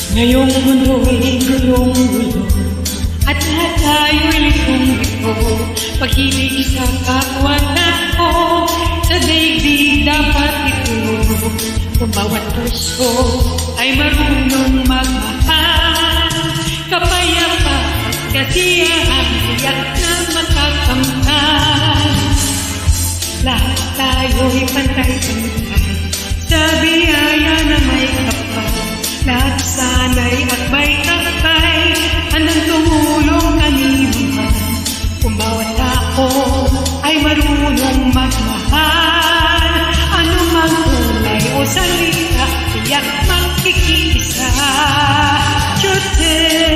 Ngayong mundo'y gulong-gulo at lahat tayo'y likong-liko. Pag-ibig sa kapwa-tao, sa daigdig dapat ituro. Kung bawat puso ay marunong magmahal, kapayapa at kasiyahan, tiyak na makakamtan. Lahat tayo'y pantay-pantay sa biyaya na may kapal. Lahat sana'y at may kakay, handang tumulong kanino man. Kung bawat tao ay marunong magmahal, anumang kulay o salita, tiyak makikiisa. Chute!